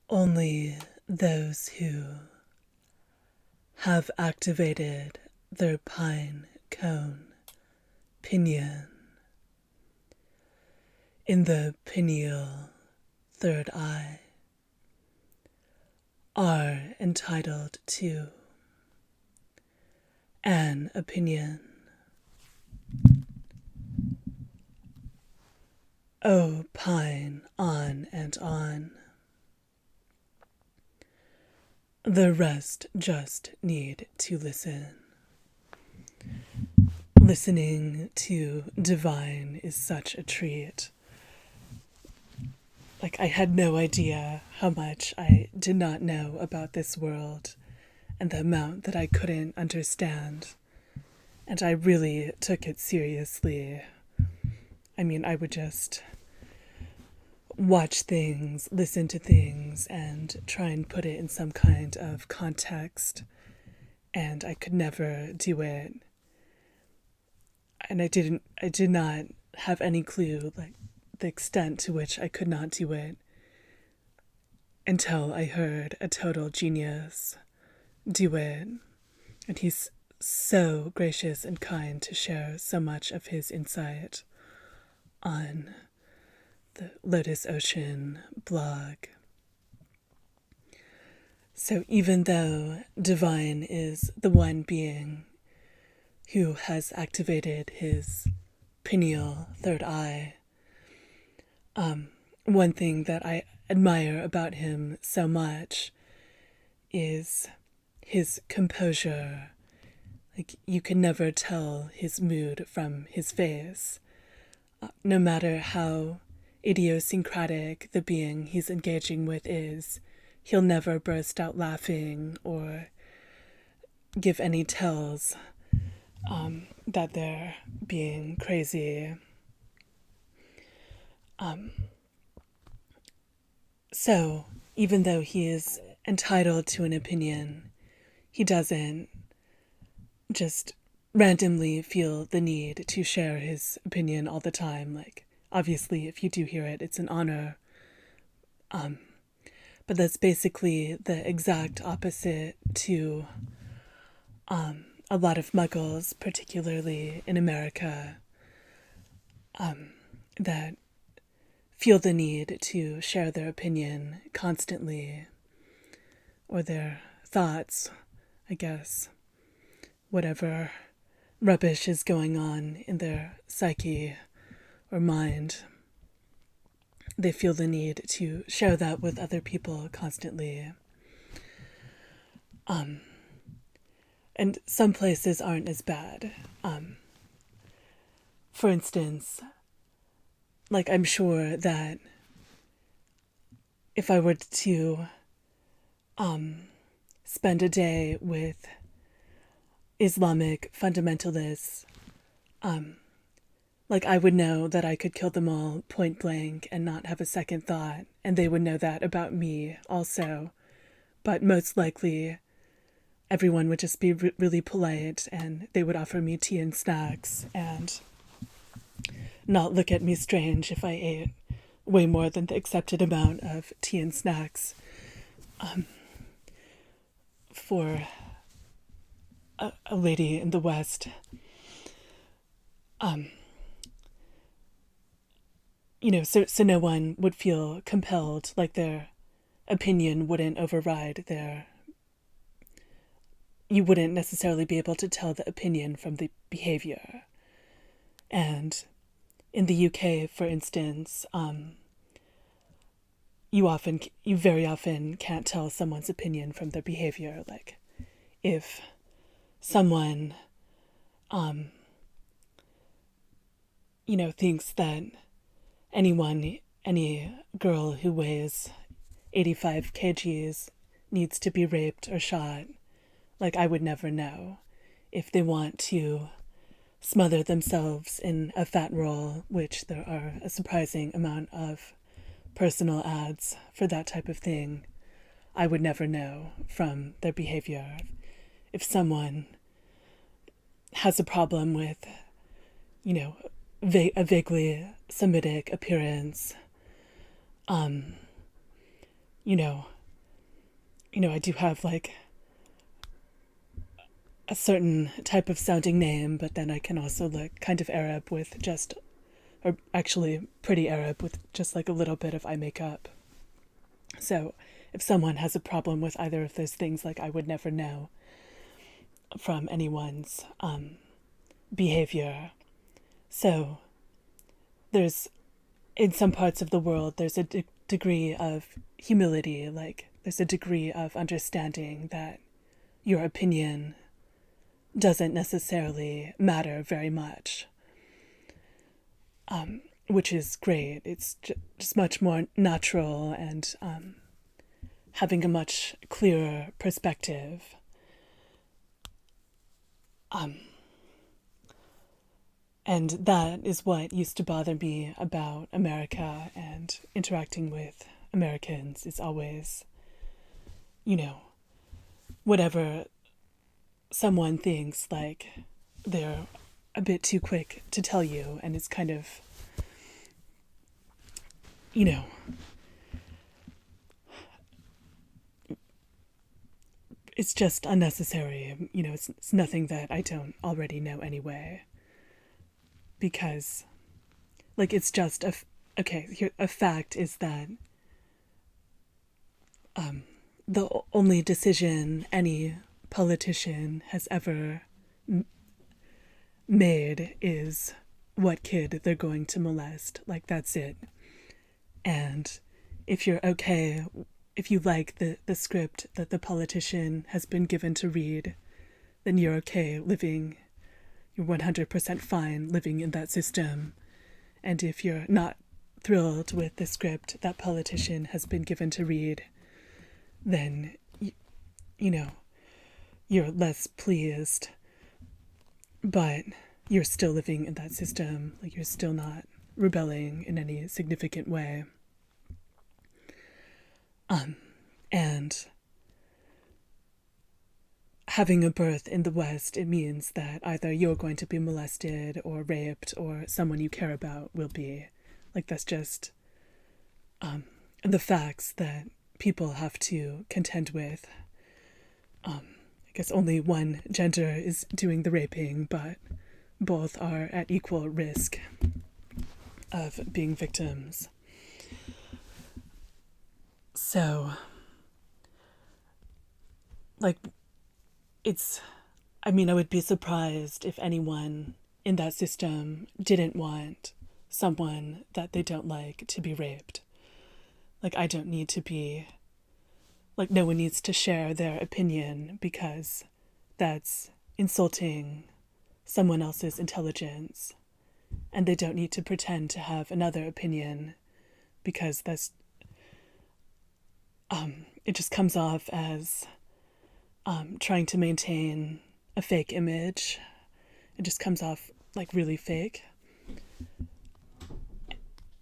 Only those who have activated their pine cone pinion in the pineal third eye are entitled to an opinion. Opine on and on. The rest just need to listen. Listening to Divine is such a treat. I had no idea how much I did not know about this world and the amount that I couldn't understand. And I really took it seriously. I would just watch things, listen to things, and try and put it in some kind of context. And I could never do it. And I did not have any clue, the extent to which I could not do it until I heard a total genius do it. And he's so gracious and kind to share so much of his insight on the Lotus Ocean blog. So even though Divine is the one being who has activated his pineal third eye, one thing that I admire about him so much is his composure. You can never tell his mood from his face. No matter how idiosyncratic the being he's engaging with is, he'll never burst out laughing or give any tells that they're being crazy. So, even though he is entitled to an opinion, he doesn't just randomly feel the need to share his opinion all the time. Obviously, if you do hear it, it's an honor. But that's basically the exact opposite to a lot of muggles, particularly in America, that feel the need to share their opinion constantly, or their thoughts, I guess. Whatever rubbish is going on in their psyche or mind, they feel the need to share that with other people constantly. And some places aren't as bad. For instance, I'm sure that if I were to spend a day with Islamic fundamentalists, I would know that I could kill them all point blank and not have a second thought, and they would know that about me also. But most likely, everyone would just be really polite, and they would offer me tea and snacks, and not look at me strange if I ate way more than the accepted amount of tea and snacks for a lady in the West. So no one would feel compelled, their opinion wouldn't override you wouldn't necessarily be able to tell the opinion from the behavior. And in the UK, for instance, you very often can't tell someone's opinion from their behavior. If someone, thinks that any girl who weighs 85 kgs needs to be raped or shot, I would never know. If they want to smother themselves in a fat roll, which there are a surprising amount of personal ads for that type of thing, I would never know from their behavior. If someone has a problem with, a vaguely Semitic appearance. Um, you know, I do have like a certain type of sounding name, but then I can also look kind of Arab with just, or actually pretty Arab with just like a little bit of eye makeup. So if someone has a problem with either of those things, like I would never know from anyone's behavior. So there's, in some parts of the world, there's a degree of humility, like there's a degree of understanding that your opinion doesn't necessarily matter very much, which is great. It's just much more natural and having a much clearer perspective. And that is what used to bother me about America and interacting with Americans is always, whatever someone thinks, like they're a bit too quick to tell you, and it's kind of, it's just unnecessary. It's nothing that I don't already know anyway. Because, like, it's just a fact is that the only decision any politician has ever made is what kid they're going to molest. Like, that's it. And if you're okay, if you like the script that the politician has been given to read, then you're okay living, you're 100% fine living in that system. And if you're not thrilled with the script that politician has been given to read, then, you're less pleased, but you're still living in that system. Like, you're still not rebelling in any significant way. And having a birth in the West, it means that either you're going to be molested or raped or someone you care about will be. Like, that's just the facts that people have to contend with. I guess only one gender is doing the raping, but both are at equal risk of being victims. So, like, I would be surprised if anyone in that system didn't want someone that they don't like to be raped. Like, I don't need to be, like, no one needs to share their opinion because that's insulting someone else's intelligence. And they don't need to pretend to have another opinion because that's, it just comes off as trying to maintain a fake image. It just comes off like really fake.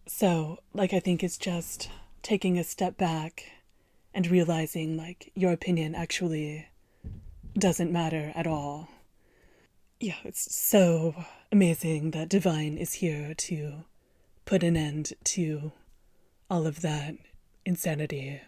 So, like, I think it's just taking a step back and realizing, like, your opinion actually doesn't matter at all. Yeah, it's so amazing that Divine is here to put an end to all of that insanity.